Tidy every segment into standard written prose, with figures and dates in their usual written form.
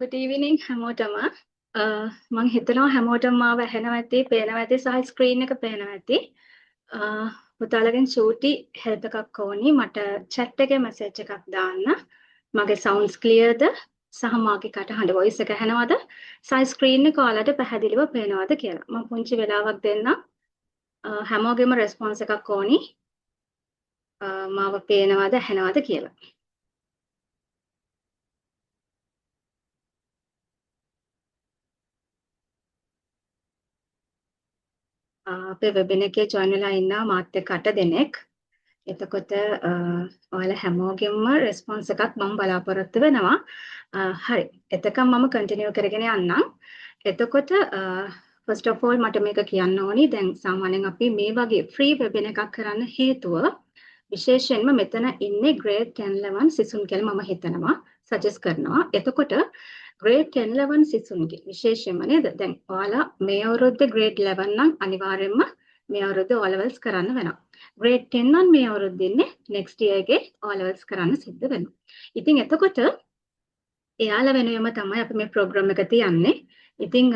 Good evening හැමෝටම මම හිතනවා හැමෝටම මාව ඇහෙනවා ඇති, පේනවා ඇති සහ ස්ක්‍රීන් එක පේනවා ඇති. පුතාලගෙන් චූටි හෙල්ප් එකක් ඕනි. මට chat එකේ මැසේජ් එකක් දාන්න. මගේ sounds clearද? සහ මාගේ කටහඬ voice එක ඇහෙනවද? සහ ස්ක්‍රීන් එක ඔයාලට පැහැදිලිව පේනවද කියලා. මම පුංචි වෙලාවක් දෙන්නම්. හැමෝගෙම response එකක් ඕනි. මාව පේනවද ඇහෙනවද කියලා. අපේ වෙබින එකේ join වෙලා ඉන්නවා මාත් එක්ක 8 දෙනෙක්. එතකොට ඔයාලා හැමෝගෙම රෙස්පොන්ස් එකක් මම බලාපොරොත්තු වෙනවා. හරි. එතකම් මම කන්ටිනියු කරගෙන යන්නම්. එතකොට first of all මට මේක කියන්න ඕනි. දැන් සාමාන්‍යයෙන් අපි මේ වගේ free webinar එකක් කරන්න හේතුව විශේෂයෙන්ම මෙතන ඉන්නේ grade 10 11 සිසුන් කියලා මම හිතනවා සජෙස්ට් කරනවා. එතකොට grade 10 11 සිසුන්ගේ විශේෂයෙන්ම නේද? දැන් ඔයාලා මේ අවුරුද්දේ grade 11 නම් අනිවාර්යයෙන්ම මේ අවුරුද්දේ O levels කරන්න වෙනවා. grade 10 නම් මේ අවුරුද්දේ ඉන්නේ next year එකේ O levels කරන්න සිද්ධ වෙනවා. ඉතින් එතකොට එයාලා වෙනුවෙන්ම තමයි අපි මේ program එක තියන්නේ. ඉතින්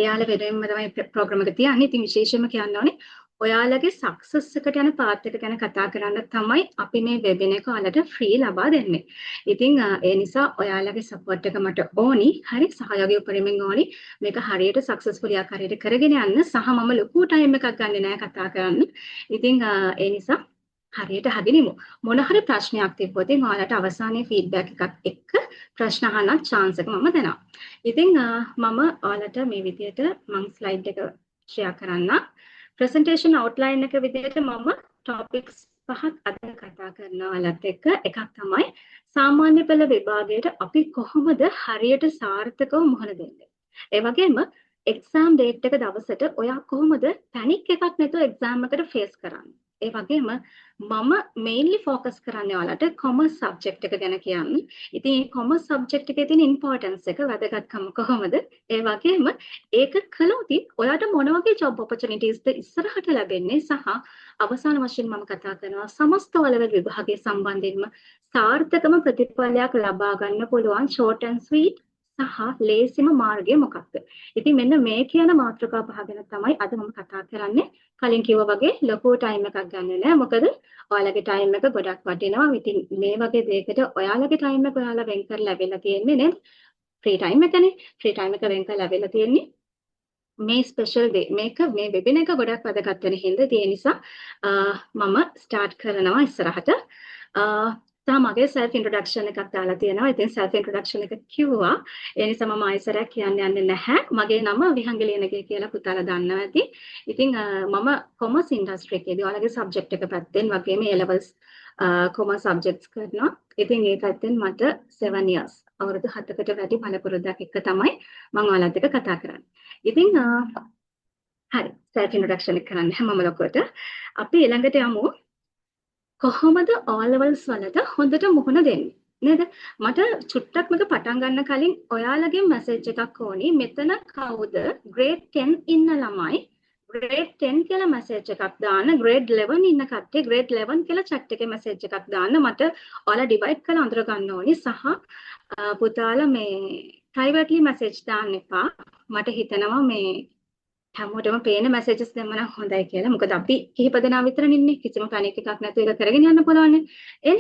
එයාලා වෙනුවෙන්ම තමයි program එක තියන්නේ. ඉතින් විශේෂයෙන්ම කියන්න ඕනේ ඔයාලගේ success එකට යන path එක ගැන කතා කරන්න තමයි අපි මේ webinar එක ඔයාලට free ලබා දෙන්නේ. ඉතින් ඒ නිසා ඔයාලගේ support එක මට ඕනි. හරි සහයෝගය උපරිමයෙන් ඕනි. මේක හරියට successfully ආකාරයට කරගෙන යන්න සහ මම ලොකු time එකක් ගන්නෙ නෑ කතා කරන්න. ඉතින් ඒ නිසා හරියට හදිනිමු. මොන හරි ප්‍රශ්නයක් තිබ්බොත් ඔයාලට අවසානයේ feedback එකක් එක්ක ප්‍රශ්න අහන්න chance එක මම දෙනවා. ඉතින් මම ඔයාලට මේ විදිහට මම slide එක share කරන්නම්. presentation outline එක විදිහට මම topics පහක් අද කතා කරනවා ඔයාලත් එක්ක. එකක් තමයි සාමාන්‍ය පෙළ විභාගයට අපි කොහොමද හරියට සාර්ථකව මුහුණ දෙන්නේ. ඒ වගේම exam date එක දවසට ඔයා කොහොමද panic එකක් නැතුව exam එකට face කරන්නේ. ඒ වගේම මම mainly focus කරන්නේ ඔයාලට commerce subject එක ගැන කියන්න. ඉතින් මේ commerce subject එකේ තියෙන importance එක වැදගත්කම කොහොමද? ඒ වගේම ඒක කළොත් ඔයාට මොන වගේ job opportunities ද ඉස්සරහට ලැබෙන්නේ සහ අවසාන වශයෙන් මම කතා කරනවා සමස්ත O-level විභාගයේ සම්බන්ධයෙන්ම සාර්ථකම ප්‍රතිඵලයක් ලබා ගන්න පුළුවන් short and sweet සහ ලේසිම මාර්ගය මොකක්ද? ඉතින් මෙන්න මේ කියන මාතෘකා පහ ගැන තමයි අද මම කතා කරන්නේ. කලින් කිව්වා වගේ ලොකු ටයිම් එකක් ගන්නෙ නෑ. මොකද ඔයාලගේ ටයිම් එක ගොඩක් වටිනවා. ඉතින් මේ වගේ දෙයකට ඔයාලගේ ටයිම් එක ඔයාලා වෙන් කරලා ලැබෙලා තියෙන්නේ නේද? ෆ්‍රී ටයිම් එකනේ. ෆ්‍රී ටයිම් එක වෙන් කරලා ලැබෙලා තියෙන්නේ. මේ ස්පෙෂල් ඩේ මේක මේ වෙබින එක ගොඩක් වැදගත් වෙන හින්දා ඒ නිසා මම ස්ටාර්ට් කරනවා ඉස්සරහට. මගේ self introduction එකක් දාලා තියෙනවා. ඉතින් self introduction එක කිව්වා. ඒ නිසා මම ආයෙසරක් කියන්න යන්නේ නැහැ. මගේ නම විහංගලියනගේ කියලා පුතාලා දන්නවා ඇති. ඉතින් මම commerce industry එකේදී ඔයාලගේ subject එක පැත්තෙන් වගේම A levels commerce subjects කරනවා. ඉතින් ඒ පැත්තෙන් මට 7 years අවුරුදු 7කට වැඩි පළපුරුද්දක් එක්ක තමයි මම ඔයාලත් එක්ක කතා කරන්නේ. ඉතින් හරි self introduction එක කරන්න හැමම ලොකුවට අපි ඊළඟට යමු කොහොමද O levels වලට හොඳට මුහුණ දෙන්නේ නේද මට චුට්ටක් මේක පටන් ගන්න කලින් ඔයාලගේ මැසේජ් එකක් ඕනි මෙතන කවුද grade 10 ඉන්න ළමයි grade 10 කියලා මැසේජ් එකක් දාන්න grade 11 ඉන්න කට්ටිය grade 11 කියලා chat එකේ මැසේජ් එකක් දාන්න මට ඔයාලා divide කරලා අඳුර ගන්න ඕනි සහ පුතාලා මේ privately message දාන්න එපා මට හිතෙනවා මේ හැමෝටම පේන messages දැම්ම නම් හොඳයි කියලා. මොකද අපි කිහිප දෙනා විතරනේ ඉන්නේ. කිසිම panic එකක් නැතුව ඒක කරගෙන යන්න පුළුවන්. ඒ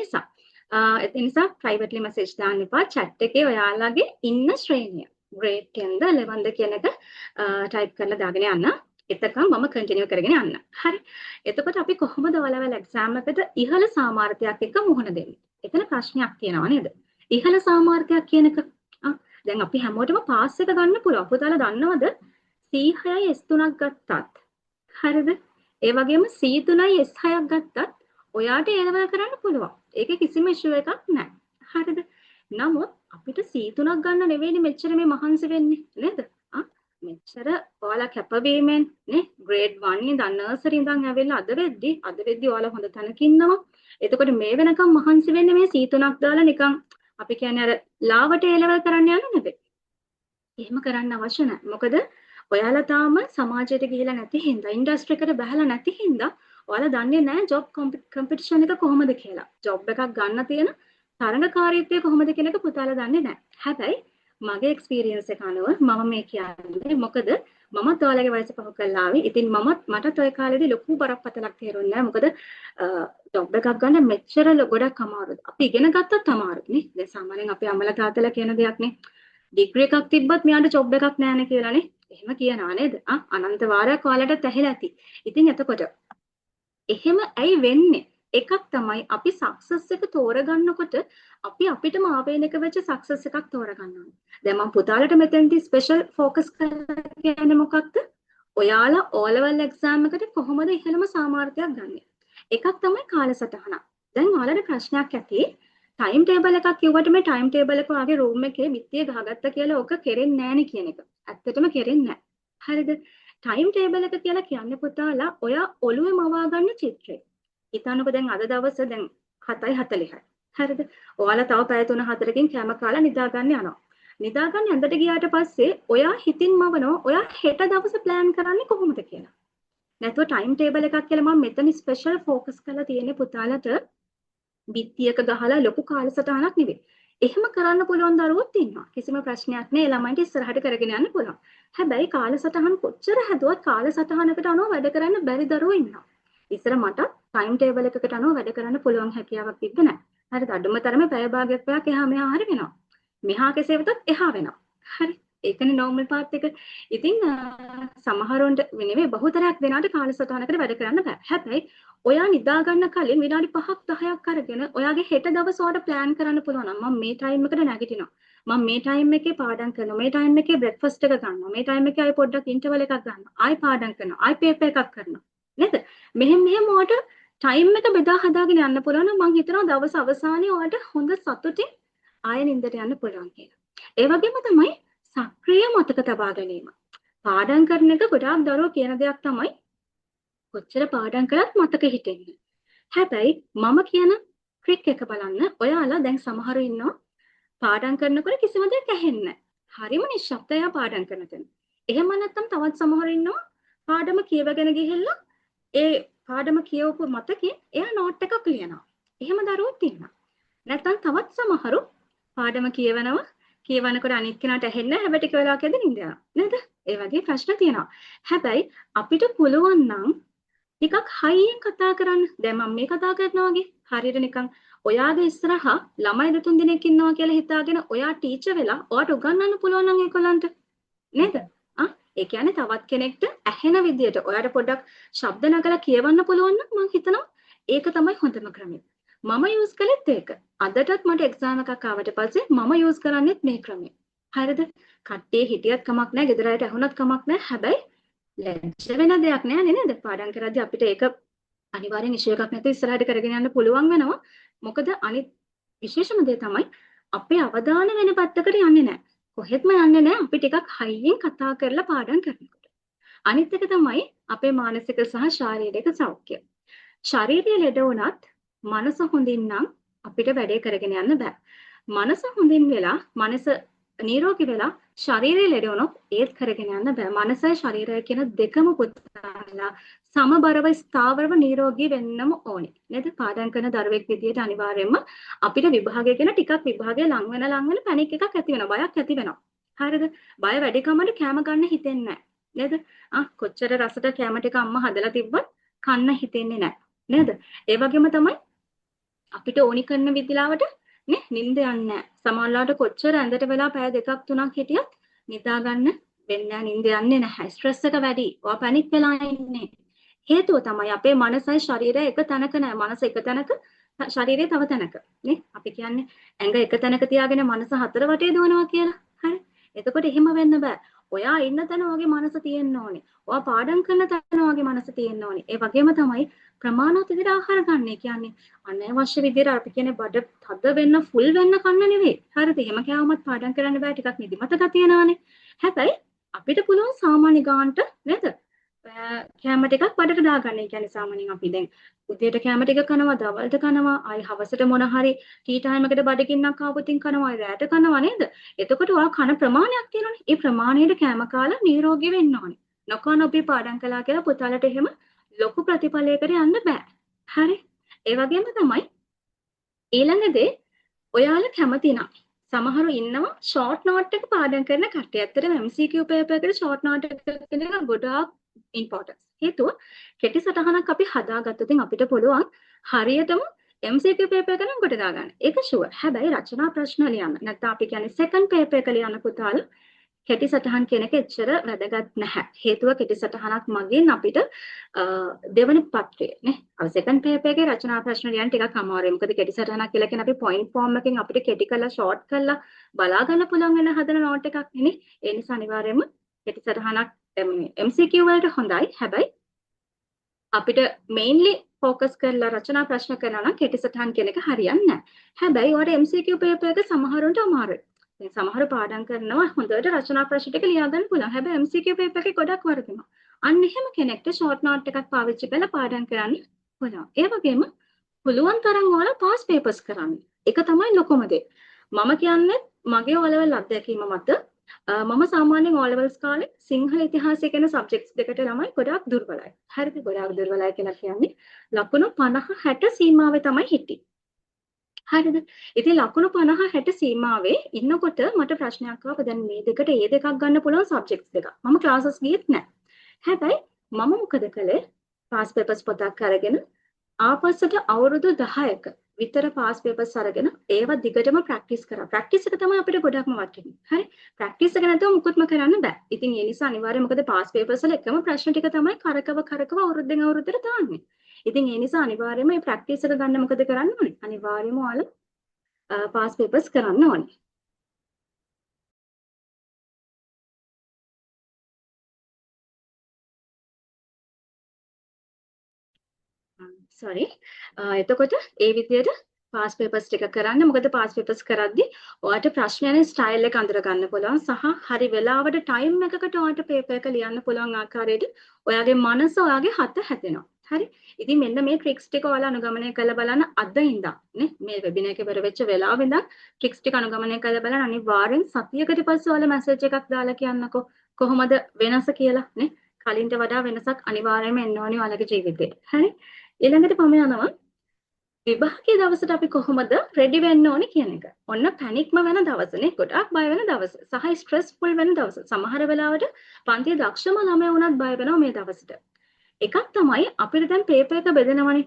නිසා privately message දාන්න එපා. chat එකේ ඔයාලගේ ඉන්න ශ්‍රේණිය. grade 10ද 11ද කියන එක type කරලා දාගෙන යන්න. එතකම් මම continue කරගෙන යන්න. හරි. එතකොට අපි කොහොමද O-level exam එකට ඉහළ සාමාර්ථයක් එක්ක මුහුණ දෙන්නේ? එතන ප්‍රශ්නයක් තියෙනවා නේද? ඉහළ සාමාර්ථයක් කියන එක දැන් අපි හැමෝටම පාස් එක ගන්න පුළුවන්. පුතාලා දන්නවද? C6යි S3ක් ගත්තත් හරිද? ඒ වගේම C3යි S6ක් ගත්තත් ඔයාට A level කරන්න පුළුවන්. ඒකේ කිසිම issue එකක් නැහැ. හරිද? නමුත් අපිට C3ක් ගන්න නෙවෙයිනේ මෙච්චර මේ මහන්සි වෙන්නේ නේද? මෙච්චර ඔයාලා කැපවීමෙන් නේ grade 1 ඉඳන් nursery ඉඳන් ඇවිල්ලා අද වෙද්දි ඔයාලා හොඳ තැනක ඉන්නවා. එතකොට මේ වෙනකම් මහන්සි වෙන්නේ මේ C3ක් දාලා නිකන් අපි කියන්නේ අර ලාවට A level කරන්න යන නෙවෙයි. එහෙම කරන්න අවශ්‍ය නැහැ. මොකද ඔයාලා තාම සමාජයට ගිහිලා නැති හින්දා ඉන්ඩස්ට්‍රි එකට බහලා නැති හින්දා ඔයාලා දන්නේ නැහැ ජොබ් කම්පිටිෂන් එක කොහොමද කියලා. ජොබ් එකක් ගන්න තියෙන තරඟකාරීත්වය කොහොමද කියන එක පුතාලා දන්නේ නැහැ. හැබැයි මගේ එක්ස්පීරියන්ස් එක අනුව මම මේ කියන්නේ මොකද මමත් ඔයාලගේ වයස පහු කරලා ආවේ. ඉතින් මටත් ওই කාලේදී ලොකු බරපතලක් තේරුන්නේ නැහැ. මොකද ජොබ් එකක් ගන්න මෙච්චර ගොඩක් අමාරුද. අපි ඉගෙන ගත්තත් අමාරුද නේ. දැන් සාමාන්‍යයෙන් අපේ අම්මලා තාත්තලා කියන දෙයක් නේ. ඩිග්‍රී එකක් තිබ්බත් මෙයාට ජොබ් එකක් නැහැ කියලානේ. එහෙම කියනවා නේද? අනන්ත වාරයක් ඔයාලට ඇහිලා ඇති. ඉතින් එතකොට එහෙම ඇයි වෙන්නේ? එකක් තමයි අපි සක්සස් එක තෝරගන්නකොට අපි අපිටම ආවේනික වෙච්ච සක්සස් එකක් තෝරගන්න ඕනේ. දැන් මම පුතාලට මෙතෙන්දී ස්පෙෂල් ફોකස් කරලා කියන්නේ මොකක්ද? ඔයාලා O level exam එකට කොහොමද ඉහළම සාමාර්ථයක් ගන්නෙ? එකක් තමයි කාලසටහන. දැන් ඔයාලට ප්‍රශ්නයක් ඇති. ටයිම් ටේබල් එකක් කිව්වට මේ ටයිම් ටේබල් එක ඔයාගේ රූම් එකේ බිත්තිය ගහගත්ත කියලා ඕක කෙරෙන්නේ නැහනේ කියන එක. ඇත්තටම කෙරෙන්නේ නැහැ. හරිද? ටයිම් ටේබල් එක කියලා කියන්නේ පුතාලා ඔයා ඔළුවේ මවා ගන්න චිත්‍රය. හිතන්නකෝ දැන් අද දවස දැන් 7:40යි. හරිද? ඔයාලා තව පැය 3-4කින් කැම කාලා නිදාගන්න යනවා. නිදාගන්න ඇඳට ගියාට පස්සේ ඔයා හිතින් මවනවා ඔයා හෙට දවස ප්ලෑන් කරන්නේ කොහොමද කියලා. නැතුව ටයිම් ටේබල් එකක් කියලා මම මෙතන ස්පෙෂල් ફોකස් කරලා තියෙන්නේ පුතාලට බිත්තියක ගහලා ලොකු කාලසටහනක් නෙවෙයි. එහෙම කරන්න පුළුවන් දරුවොත් ඉන්නවා. කිසිම ප්‍රශ්නයක් නෑ. ළමයින්ට ඉස්සරහට කරගෙන යන්න පුළුවන්. හැබැයි කාලසටහන් කොච්චර හැදුවත් කාලසටහනකට අනුව වැඩ කරන්න බැරි දරුවෝ ඉන්නවා. ඉස්සර මට ටයිම් ටේබල් එකකට අනුව වැඩ කරන්න පුළුවන් හැකියාවක් තිබ්බ නෑ. හරිද? අඩුම තරමේ පැය භාගයක් පැයක් එහා මෙහා හරි වෙනවා. මෙහා කෙසේ වෙතත් එහා වෙනවා. හරි. ඒකනේ නෝමල් පාත් එක. ඉතින් සමහරොන්ට නෙවෙයි බහුතරයක් දෙනාට කාලසටහනකට වැඩ කරන්න බෑ. හැබැයි ඔයා නිදා ගන්න කලින් විනාඩි 5ක් 10ක් අරගෙන ඔයාගේ හෙට දවස වලට ප්ලෑන් කරන්න පුළුවන් නම් මම මේ ටයිම් එකට නැගිටිනවා. මම මේ ටයිම් එකේ පාඩම් කරනවා. මේ ටයිම් එකේ බ්‍රෙක්ෆාස්ට් එක ගන්නවා. මේ ටයිම් එකේ ආයි පොඩ්ඩක් ඉන්ටර්වල් එකක් ගන්නවා. ආයි පාඩම් කරනවා. ආයි පේපර් එකක් කරනවා. නේද? මෙහෙම ඔයාට ටයිම් එක බෙදා හදාගෙන යන්න පුළුවන් නම් මම හිතනවා දවස් අවසානයේ ඔයාට හොඳ සතුටින් ආයෙ නිින්දට යන්න පුළුවන් කියලා. ඒ වගේම තමයි සක්‍රීය මතක තබා ගැනීම. පාඩම් කරන එක ගොඩාක් දරුවෝ කියන දෙයක් තමයි කොච්චර පාඩම් කළත් මතක හිටින්නේ. හැබැයි මම කියන ට්‍රික් එක බලන්න ඔයාලා දැන් සමහරු ඉන්නවා පාඩම් කරනකොට කිසිම දෙයක් ඇහෙන්නේ නැහැ. හරිම නිශ්ශබ්දව පාඩම් කරන තැන. එහෙම නැත්නම් තවත් සමහරු ඉන්නවා පාඩම කියවගෙන ගිහිල්ලා ඒ පාඩම කියවපු මතකේ එයා නෝට් එකක් ලියනවා. එහෙම දරුවෝත් ඉන්නවා. නැත්නම් තවත් සමහරු පාඩම කියවනකොට අනිත් කෙනාට ඇහෙන්නේ නැහැ. හැබැයි ටික වෙලාවක් යද්දී නිින්ද යනවා. නේද? ඒ වගේ ප්‍රශ්න තියෙනවා. හැබැයි අපිට පුළුවන් නම් ටිකක් හයියෙන් කතා කරන්න. දැන් මම මේ කතා කරනවා වගේ හරියට නිකන් ඔයාගේ ඉස්සරහා ළමයි දෙතුන් දෙනෙක් ඉන්නවා කියලා හිතාගෙන ඔයා ටීචර් වෙලා ඔයාට උගන්වන්න පුළුවන් නම් ඒගොල්ලන්ට නේද? ඒ කියන්නේ තවත් කෙනෙක්ට ඇහෙන විදියට ඔයාට පොඩ්ඩක් ශබ්ද නගලා කියවන්න පුළුවන් නම් මම හිතනවා ඒක තමයි හොඳම ක්‍රමය. මම යූස් කළෙත් ඒක. අදටත් මට එක්සෑම් එකක් ආවට පස්සේ මම යූස් කරන්නේත් මේ ක්‍රමය. හරිද? කට්ටිය හිටියත් කමක් නැහැ, ගෙදර අයට ඇහුණත් කමක් නැහැ. හැබැයි ලැජ්ජ වෙන දෙයක් නෑ නේද? පාඩම් කරද්දී අපිට ඒක අනිවාර්යෙන් ඉෂුව එකක් නැතුව ඉස්සරහට කරගෙන යන්න පුළුවන් වෙනවා. මොකද අනිත් විශේෂම දේ තමයි අපේ අවධානය වෙන පැත්තකට යන්නේ නැහැ. කොහෙත්ම යන්නේ නැහැ. අපි ටිකක් හයියෙන් කතා කරලා පාඩම් කරනකොට. අනිත් එක තමයි අපේ මානසික සහ ශාරීරික සෞඛ්‍යය. ශාරීරික ලෙඩ වුණත් මනස හොඳින් නම් අපිට වැඩේ කරගෙන යන්න බෑ. මනස හොඳින් වෙලා මනස නිරෝගී වෙලා ශරීරය ලෙඩ වුණොත් ඒත් කරගෙන යන්න බෑ. මනසයි ශරීරය කියන දෙකම පුතාලා සමබරව ස්ථාවරව නිරෝගී වෙන්නම ඕනේ. නේද? පාඩම් කරන දරුවෙක් විදියට අනිවාර්යයෙන්ම අපිට විභාගය ගැන ටිකක් විභාගය ලං වෙන පැනික් එකක් ඇති වෙනවා. බයක් ඇති වෙනවා. හරිද? බය වැඩි කමකට කැම ගන්න හිතෙන්නේ නැහැ. නේද? කොච්චර රසට කැම ටික අම්මා හදලා තිබ්බත් කන්න හිතෙන්නේ නැහැ. නේද? ඒ වගේම තමයි අපිට ඕනි කරන විදිලාවට නේ නිින්ද යන්නේ නැහැ. සමහරවිට කොච්චර ඇඳට වෙලා පැය 2-3ක් හිටියත් නිදා ගන්න වෙන්නේ නැහැ. නිින්ද යන්නේ නැහැ. ස්ට්‍රෙස් එක වැඩි. ඔයා පැනික් වෙලා ඉන්නේ. හේතුව තමයි අපේ මනසයි ශරීරය එක තැනක නැහැ. මනස එක තැනක, ශරීරය තව තැනක. නේ? අපි කියන්නේ ඇඟ එක තැනක තියාගෙන මනස හතර වටේ දුවනවා කියලා. හරි? එතකොට එහෙම වෙන්න බෑ. ඔයා ඉන්න තැන වගේ මනස තියෙන්න ඕනේ. ඔයා පාඩම් කරන තැන වගේ මනස තියෙන්න ඕනේ. ඒ වගේම තමයි ප්‍රමාණවත් විදිහට ආහාර ගන්න. ඒ කියන්නේ අනවශ්‍ය විදිහට අපි කියන්නේ බඩ තද වෙන්න ෆුල් වෙන්න කන්න නෙවෙයි. හරිද? එහෙම කෑවමත් පාඩම් කරන්න බෑ. ටිකක් නිදිමත ගතියනවානේ. හැබැයි අපිට පුළුවන් සාමාන්‍ය ගානට නේද? කැම ටිකක් බඩට දාගන්න. ඒ කියන්නේ සාමාන්‍යයෙන් අපි දැන් උදේට කැම ටික කනවා, දවල්ට කනවා, ආයි හවසට මොන හරි ටී ටයිම් එකට බඩගින්නක් ආවොතින් කනවා, ආයි රැට කනවා නේද? එතකොට ඔයා කන ප්‍රමාණයක් තියෙනවනේ. ඒ ප්‍රමාණයට කැම කාලා නිරෝගී වෙන්න ඕනේ. නොකන අපි පාඩම් කළා කියලා පුතාලට එහෙම ලොකු ප්‍රතිඵලයකට යන්න බෑ. හරි? ඒ වගේම තමයි ඊළඟ දේ ඔයාලා කැමති නම් සමහරු ඉන්නවා ෂෝට් නෝට් එක පාඩම් කරන කට්ටිය. ඇත්තටම MCQ පේපර් එකට ෂෝට් නෝට් එක කියන එක ගොඩාක් ඉම්පෝටන්ට්. හේතුව කෙටි සටහනක් අපි හදාගත්තොත් අපිට පුළුවන් හරියටම MCQ පේපර් එක නම් කොට දාගන්න. ඒක ෂුවර්. හැබැයි රචනා ප්‍රශ්න ලියන්න. නැත්නම් අපි කියන්නේ සෙකන්ඩ් පේපර් එක ලියන්න පුතාලා කෙටි සටහන් කියන එක එච්චර වැදගත් නැහැ. හේතුව කෙටි සටහනක් මගින් අපිට දෙවන පත්‍රය නේ. අර සෙකන්ඩ් පේපර් එකේ රචනා ප්‍රශ්න ලියන්න ටිකක් අමාරුයි. මොකද කෙටි සටහනක් කියලා කියන්නේ අපි පොයින්ට් ෆෝම් එකකින් අපිට කෙටි කරලා ෂෝට් කරලා බලා ගන්න පුළුවන් වෙන හදන නෝට් එකක් නේ. ඒ නිසා අනිවාර්යයෙන්ම කෙටි සටහනක් MCQ වලට හොඳයි. හැබැයි අපිට මේන්ලි ફોකස් කරලා රචනා ප්‍රශ්න කරනවා නම් කෙටි සටහන් කියන එක හරියන්නේ නැහැ. හැබැයි ඔයාලට MCQ පේපර් එක සමහරුන්ට අමාරුයි. දැන් සමහර පාඩම් කරනවා හොඳට රචනා ප්‍රශ්න ටික ලියා ගන්න පුළුවන්. හැබැයි MCQ පේපර් එකේ ගොඩක් වරදිනවා. අන්න එහෙම කෙනෙක්ට ෂෝට් නෝට් එකක් පාවිච්චි කරලා පාඩම් කරන්න පුළුවන්. ඒ වගේම පුළුවන් තරම් ඔයාලා පාස් පේපර්ස් කරන්න. ඒක තමයි ලොකුම දේ. මම කියන්නේ මගේ O level අත්දැකීම මත මම සාමාන්‍යයෙන් O levels කාලේ සිංහල ඉතිහාසය කියන සබ්ජෙක්ට්ස් දෙකට ළමයි ගොඩාක් දුර්වලයි. හරිද? ගොඩාක් දුර්වලයි කියලා කියන්නේ ලකුණු 50 60 සීමාවේ තමයි හිටියේ. හරිද? ඉතින් ලකුණු 50 60 සීමාවේ ඉන්නකොට මට ප්‍රශ්නයක් ආවා. දැන් මේ දෙකට ඒ දෙකක් ගන්න පුළුවන් සබ්ජෙක්ට්ස් දෙකක්. මම ක්ලාසස් ගියෙත් නැහැ. හැබැයි මම මොකද කළේ? පාස් පේපර්ස් පොතක් අරගෙන ආපස්සට අවුරුදු 10ක විතර පාස් පේපර්ස් අරගෙන ඒවා දිගටම ප්‍රැක්ටිස් කරා. ප්‍රැක්ටිස් එක තමයි අපිට ගොඩක්ම වටින්නේ. හරි? ප්‍රැක්ටිස් එක නැතුව මුකුත්ම කරන්න බෑ. ඉතින් ඒ නිසා අනිවාර්යයෙන් මොකද පාස් පේපර්ස් වල එකම ප්‍රශ්න ටික තමයි කරකව අවුරුද්දෙන් අවුරුද්දට දාන්නේ. ඉතින් ඒ නිසා අනිවාර්යයෙන්ම මේ ප්‍රැක්ටිස් එක ගන්න මොකද කරන්න ඕනේ? අනිවාර්යයෙන්ම ඔයාලා පාස් පේපර්ස් කරන්න ඕනේ. සෝරි. එතකොට ඒ විදිහට පාස් පේපර්ස් ටික කරන්න. මොකද පාස් පේපර්ස් කරද්දී ඔයාලට ප්‍රශ්නයනේ ස්ටයිල් එක අඳුර ගන්න පුළුවන් සහ හරි වෙලාවට ටයිම් එකකට ඔයාලට පේපර් එක ලියන්න පුළුවන් ආකාරයට ඔයාගේ මනස ඔයාගේ හත හැදෙනවා. හරි? ඉතින් මෙන්න මේ ට්‍රික්ස් ටික ඔයාලා අනුගමනය කරලා බලන්න අද ඉඳන් නේ මේ වෙබිනාර් එක ඉවර වෙච්ච වෙලාවෙ ඉඳන් ට්‍රික්ස් ටික අනුගමනය කරලා බලන්න අනිවාර්යෙන් සතියකට පස්සේ ඔයාලා මැසේජ් එකක් දාලා කියන්නකෝ කොහොමද වෙනස කියලා නේ කලින්ට වඩා වෙනසක් අනිවාර්යයෙන්ම එන්න ඕනේ ඔයාලගේ ජීවිතේ. හරි? ඊළඟට මම යනවා විභාගයේ දවසට අපි කොහොමද රෙඩි වෙන්න ඕනේ කියන එක. ඔන්න පැනික්ම වෙන දවසනේ ගොඩාක් බය වෙන දවස. සහ ස්ට්‍රෙස්ෆුල් වෙන දවස. සමහර වෙලාවට පන්තියේ දක්ෂම ළමයා වුණත් බය වෙනවා මේ දවසට. එකක් තමයි අපිට දැන් පේපර් එක බෙදනවනේ.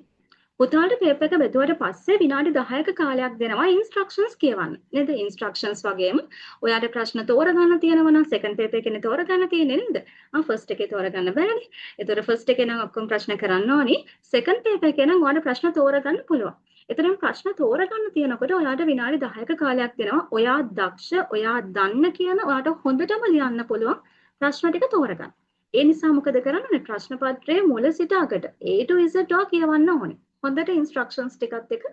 පුතාලට පේපර් එක බෙදුවට පස්සේ විනාඩි 10ක කාලයක් දෙනවා ඉන්ස්ට්‍රක්ෂන්ස් කියවන්න. නේද? ඉන්ස්ට්‍රක්ෂන්ස් වගේම ඔයාලට ප්‍රශ්න තෝරගන්න තියෙනවා නම් සෙකන්ඩ් පේපර් එකේ තෝරගන්න තියෙන්නේ නේද? ෆස්ට් එකේ තෝරගන්න බෑනේ. ඒතර ෆස්ට් එකේ නම් ඔක්කොම ප්‍රශ්න කරන්න ඕනි. සෙකන්ඩ් පේපර් එකේ නම් ඔයාලට ප්‍රශ්න තෝරගන්න පුළුවන්. ඒතරම් ප්‍රශ්න තෝරගන්න තියෙනකොට ඔයාලට විනාඩි 10ක කාලයක් දෙනවා. ඔයා දක්ෂ, ඔයා දන්න කියන ඔයාලට හොඳටම ලියන්න පුළුවන් ප්‍රශ්න ටික තෝරගන්න. ඒ නිසා මොකද කරන්නේ? ප්‍රශ්න පත්‍රයේ මුල සිට අගට A to Z කියවන්න ඕනේ. හොඳට ඉන්ස්ට්‍රක්ෂන්ස් ටිකත් එක්ක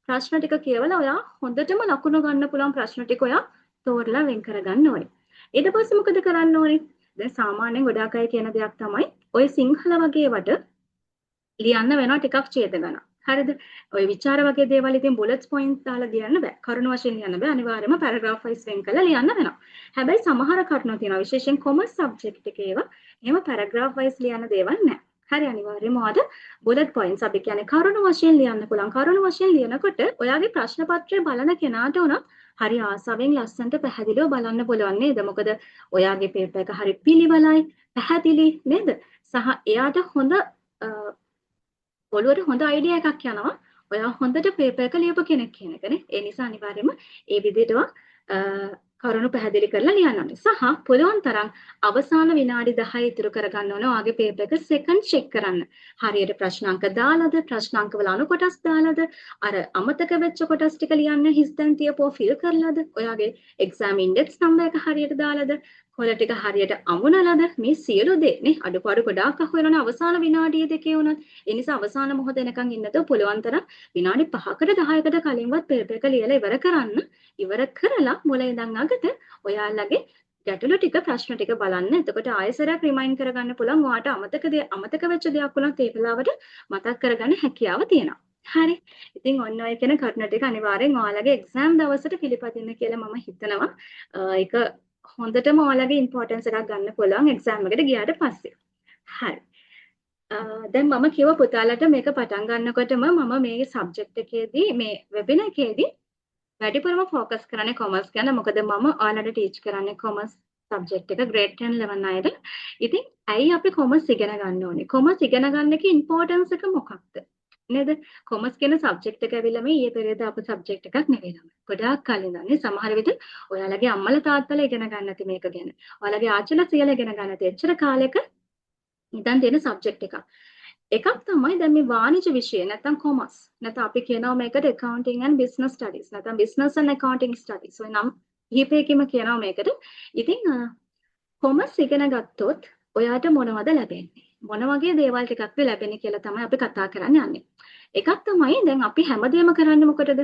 ප්‍රශ්න ටික කියවලා ඔයා හොඳටම ලකුණු ගන්න පුළුවන් ප්‍රශ්න ටික ඔයා තෝරලා වෙන් කරගන්න ඕනේ. ඊට පස්සේ මොකද කරන්න ඕනේ? දැන් සාමාන්‍යයෙන් ගොඩාක් අය කියන දෙයක් තමයි ඔය සිංහල වගේ වට ලියන්න වෙනවා ටිකක් ඡේද ගණන්. හරිද? ඔය විචාර වගේ දේවල් ඉතින් බුලට්ස් පොයින්ට්ස් දාලා ලියන්න බෑ. කරුණු වශයෙන් ලියන්න බෑ. අනිවාර්යයෙන්ම පැරග්‍රාෆ් වයිස් වෙන් කරලා ලියන්න වෙනවා. හැබැයි සමහර කරුණු තියෙනවා විශේෂයෙන් කොමර්ස් සබ්ජෙක්ට් එකේ ඒවා එහෙම පැරග්‍රාෆ් වයිස් ලියන්න දේවල් නැහැ. හරි අනිවාර්යයෙන්ම ඔයාලට බුලට් පොයින්ට්ස් අපි කියන්නේ කරුණු වශයෙන් ලියන්න පුළුවන්. කරුණු වශයෙන් ලියනකොට ඔයාගේ ප්‍රශ්න පත්‍රය බලන කෙනාට උනත් හරි ආසාවෙන් ලස්සනට පැහැදිලිව බලන්න පුළුවන් නේද? මොකද ඔයාගේ පේපර් එක හරි පිළිවෙලයි, පැහැදිලි නේද? සහ එයාට හොඳ ඔළුවට හොඳ අයිඩියා එකක් යනවා. ඔයා හොඳට පේපර් එක ලියපු කෙනෙක් කියන එකනේ. ඒ නිසා අනිවාර්යයෙන්ම ඒ විදිහටම කරුණු පැහැදිලි කරලා ලියන්න ඕනේ. සහ පුළුවන් තරම් අවසාන විනාඩි 10 ඉතුරු කරගන්න ඕනේ. ඔයාගේ පේපර් එක සෙකන්ඩ් චෙක් කරන්න. හරියට ප්‍රශ්නාංක දාලාද? ප්‍රශ්නාංක වල අණු කොටස් දාලාද? අර අමතක වෙච්ච කොටස් ටික ලියන්න හිස්තැන් තියපුව ෆිල් කරලාද? ඔයාගේ එක්සෑම් ඉන්ඩෙක්ස් නම්බර් එක හරියට දාලාද? කොළ ටික හරියට අමුණලාද? මේ සියලු දේ නේ අඩුපාඩු ගොඩාක් අහුවෙනවනේ අවසාන විනාඩිය දෙකේ වුණත්. ඒ නිසා අවසාන මොහොත එනකන් ඉන්නතෝ පුළුවන් තරම් විනාඩි 5කට 10කට කලින්වත් පේපර් එක ලියලා ඉවර කරන්න. ඉවර කරලා මුල ඉඳන් අගට ඔයාලගේ ගැටලු ටික ප්‍රශ්න ටික බලන්න. එතකොට ආයෙසරයක් රිමයින්ඩ් කරගන්න පුළුවන්. ඔයාට අමතක වෙච්ච දෙයක් වුණත් ඒ වෙලාවට මතක් කරගන්න හැකියාව තියෙනවා. හරි. ඉතින් ඔන්න ඔය කියන කරුණ ටික අනිවාර්යෙන් ඔයාලගේ එක්සෑම් දවසට පිළිපදින්න කියලා මම හිතනවා. ඒක හොඳටම ඔයාලගේ ඉම්පෝටන්ස් එකක් ගන්න පුළුවන් එක්සෑම් එකට ගියාට පස්සේ. හරි. දැන් මම කිව්ව පුතාලට මේක පටන් ගන්නකොටම මම මේ සබ්ජෙක්ට් එකේදී මේ වෙබිනාර් එකේදී වැඩිපුරම ફોકස් කරන්නේ කොමර්ස් ගැන. මොකද මම ඔයාලට ටීච් කරන්නේ කොමර්ස් සබ්ජෙක්ට් එක grade 10 11 අයට. ඉතින් ඇයි අපි කොමර්ස් ඉගෙන ගන්න ඕනේ? කොමර්ස් ඉගෙන ගන්න එකේ ඉම්පෝටන්ස් එක මොකක්ද? නේද? කොමර්ස් කියන සබ්ජෙක්ට් එක ඇවිල්ලා මේ ඊයේ පෙරේද අපේ සබ්ජෙක්ට් එකක් නෙවෙයි ළමයි. ගොඩාක් කලින් ඉඳන් සමහර විට ඔයාලගේ අම්මලා තාත්තලා ඉගෙන ගන්න නැති මේක ගැන. ඔයාලගේ ආච්චිලා සීයලා ඉගෙන ගන්න නැති එච්චර කාලෙක ඉඳන් තියෙන සබ්ජෙක්ට් එකක්. එකක් තමයි දැන් මේ වාණිජ්‍ය විෂය නැත්නම් කොමර්ස්. නැත්නම් අපි කියනවා මේකට accounting and business studies. නැත්නම් business and accounting studies. ඔය නම් හිපේකෙම කියනවා මේකට. ඉතින් කොමර්ස් ඉගෙන ගත්තොත් ඔයාට මොනවද ලැබෙන්නේ? මොන වගේ දේවල් ටිකක්ද ලැබෙන්නේ කියලා තමයි අපි කතා කරන්න යන්නේ. එකක් තමයි දැන් අපි හැමදේම කරන්නේ මොකටද?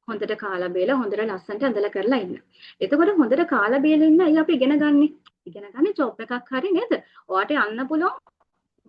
හොඳට කාලා බේලා හොඳට ලස්සනට ඇඳලා කරලා ඉන්න. එතකොට හොඳට කාලා බේලා ඉන්න අය අපි ඉගෙන ගන්නෙ. ඉගෙන ගන්න ජොබ් එකක් හරි නේද? ඔයාට යන්න පුළුවන්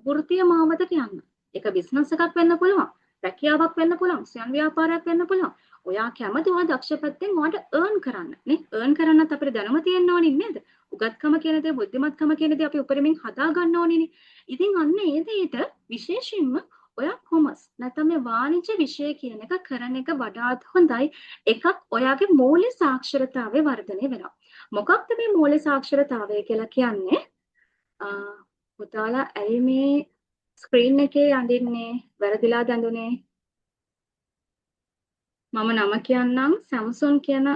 වෘත්තීය මාවතට යන්න. ඒක බිස්නස් එකක් වෙන්න පුළුවන්. රැකියාවක් වෙන්න පුළුවන්. ස්වයං ව්‍යාපාරයක් වෙන්න පුළුවන්. ඔයා කැමති ඔයා දක්ෂ පැත්තෙන් ඔයාට earn කරන්න. නේ? earn කරන්නත් අපිට දැනුම තියෙන්න ඕනේ නේද? උගත්කම කියන දේ බුද්ධිමත්කම කියන දේ අපි උපරිමයෙන් හදා ගන්න ඕනේනේ. ඉතින් අන්න ඒ දෙයට විශේෂයෙන්ම ඔයා කොමර්ස් නැත්නම් මේ වාණිජ්‍ය විෂය කියන එක කරන එක වඩාත් හොඳයි. එකක් ඔයාගේ මූල්‍ය සාක්ෂරතාවය වර්ධනය වෙනවා. මොකක්ද මේ මූල්‍ය සාක්ෂරතාවය කියලා කියන්නේ? පුතාලා ඇයි මේ ස්ක්‍රීන් එකේ අඳින්නේ? වැරදිලාද අඳුනේ? මම නම කියන්නම් සැම්සුන් කියන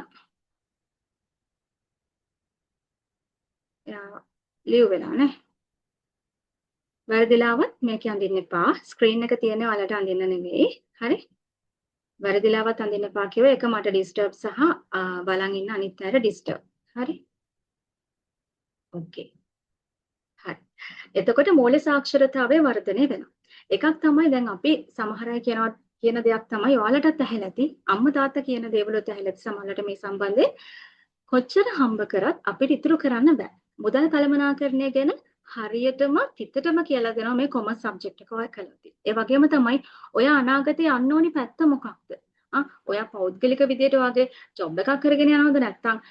ලියු වෙලා නේ. වැරදිලාවත් මේක අඳින්න එපා. ස්ක්‍රීන් එක තියෙන්නේ ඔයාලට අඳින්න නෙවෙයි. හරි? වැරදිලාවත් අඳින්න එපා කිව්ව එක මට ඩිස්ටර්බ් සහ බලන් ඉන්න අනිත් අයට ඩිස්ටර්බ්. හරි? ඕකේ. හරි. එතකොට මූල්‍ය සාක්ෂරතාවය වර්ධනය වෙනවා. එකක් තමයි දැන් අපි සමහර අය කියනවා කියන දෙයක් තමයි ඔයාලටත් ඇහෙලා ඇති. අම්මා තාත්තා කියන දේවලුත් ඇහෙලා ඇති සමහරවිට මේ සම්බන්ධයෙන්. කොච්චර හම්බ කරත් අපිට ඉතුරු කරන්න බෑ. මුදල් කළමනාකරණය ගැන හරියටම තිතටම කියලා දෙනවා මේ කොමර්ස් සබ්ජෙක්ට් එක ඔය කළොත්. ඒ වගේම තමයි ඔය අනාගතේ යන්න ඕනි පැත්ත මොකක්ද? ඔයා පෞද්ගලික විදියට වගේ ජොබ් එකක් කරගෙන යනවද නැත්නම්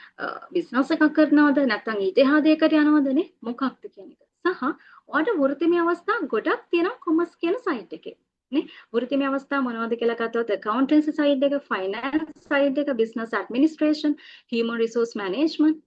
බිස්නස් එකක් කරනවද නැත්නම් ඊට එහා දෙයකට යනවදනේ මොකක්ද කියන එක. සහ ඔයාට වෘත්තිමය අවස්ථා ගොඩක් තියෙනවා කොමර්ස් කියන සයිට් එකේ. නේ වෘත්තිමය අවස්ථා මොනවද කියලා ගත්තොත් accountancy side එක, finance side එක, business administration, human resource management,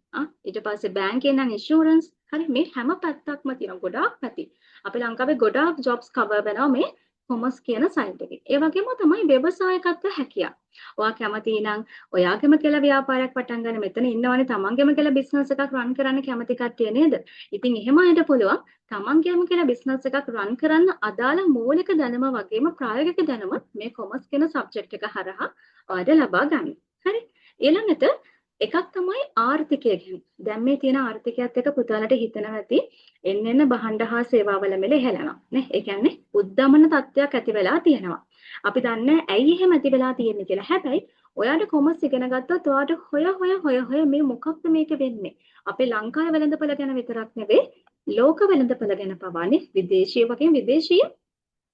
ඊට පස්සේ banking and insurance. හරි මේ හැම පැත්තක්ම තියෙනවා ගොඩාක් පැති. අපි ලංකාවේ ගොඩාක් jobs cover වෙනවා මේ කොමර්ස් කියන සයිට් එකේ. ඒ වගේම තමයි ව්‍යවසායකත්ව හැකියාව. ඔයා කැමති නම් ඔයාගේම කියලා ව්‍යාපාරයක් පටන් ගන්න මෙතන ඉන්නවනේ තමන්ගේම කියලා බිස්නස් එකක් රන් කරන්න කැමති කට්ටිය නේද? ඉතින් එහෙම අයට පුළුවන් තමන්ගේම කියලා බිස්නස් එකක් රන් කරන්න අදාළ මූලික දැනුම වගේම ප්‍රායෝගික දැනුම මේ කොමර්ස් කියන සබ්ජෙක්ට් එක හරහා ඔයාලට ලබා ගන්න. හරි? ඊළඟට එකක් තමයි ආර්ථිකය ගැන. දැන් මේ තියෙන ආර්ථිකයත් එක්ක පුතාලට හිතනවා ඇති එන්න භාණ්ඩ හා සේවාවල මිල ඉහළනවා. නේ? ඒ කියන්නේ උද්දමන තත්ත්වයක් ඇති වෙලා තියෙනවා. අපි දන්නේ ඇයි එහෙම ඇති වෙලා තියෙන්නේ කියලා. හැබැයි ඔයාට කොමර්ස් ඉගෙන ගත්තොත් ඔයාට හොය මේ මොකක්ද මේක වෙන්නේ? අපේ ලංකාවේ වෙළඳපොළ ගැන විතරක් නෙවෙයි ලෝක වෙළඳපොළ ගැන පවානේ විදේශීය වගේ විදේශීය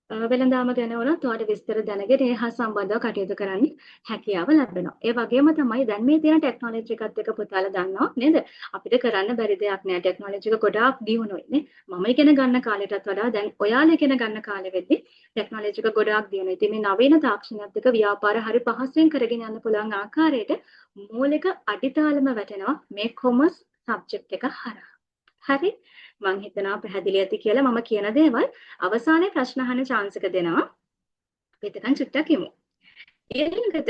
වෙළඳාම ගැන උනත් ඔයාලට විස්තර දැනගෙන ඒ හා සම්බන්ධව කටයුතු කරන්න හැකියාව ලැබෙනවා. ඒ වගේම තමයි දැන් මේ තියෙන ටෙක්නොලොජි එකත් එක්ක පුතාලා දන්නවා නේද? අපිට කරන්න බැරි දෙයක් නෑ. ටෙක්නොලොජි එක ගොඩාක් දියුණුයි නේ. මම ඉගෙන ගන්න කාලෙටත් වඩා දැන් ඔයාලා ඉගෙන ගන්න කාලෙ වෙද්දි ටෙක්නොලොජි එක ගොඩාක් දියුණුයි. ඉතින් මේ නවීන තාක්ෂණයත් එක්ක ව්‍යාපාර හරි පහසුවෙන් කරගෙන යන්න පුළුවන් ආකාරයට මූලික අඩිතාලම වැටෙනවා මේ කොමර්ස් සබ්ජෙක්ට් එක හරහා. හරි? මම හිතනවා පැහැදිලි ඇති කියලා. මම කියන දේවල් අවසානයේ ප්‍රශ්න අහන්න chance එක දෙනවා. අපි එතකන් චුට්ටක් යමු. ඊළඟට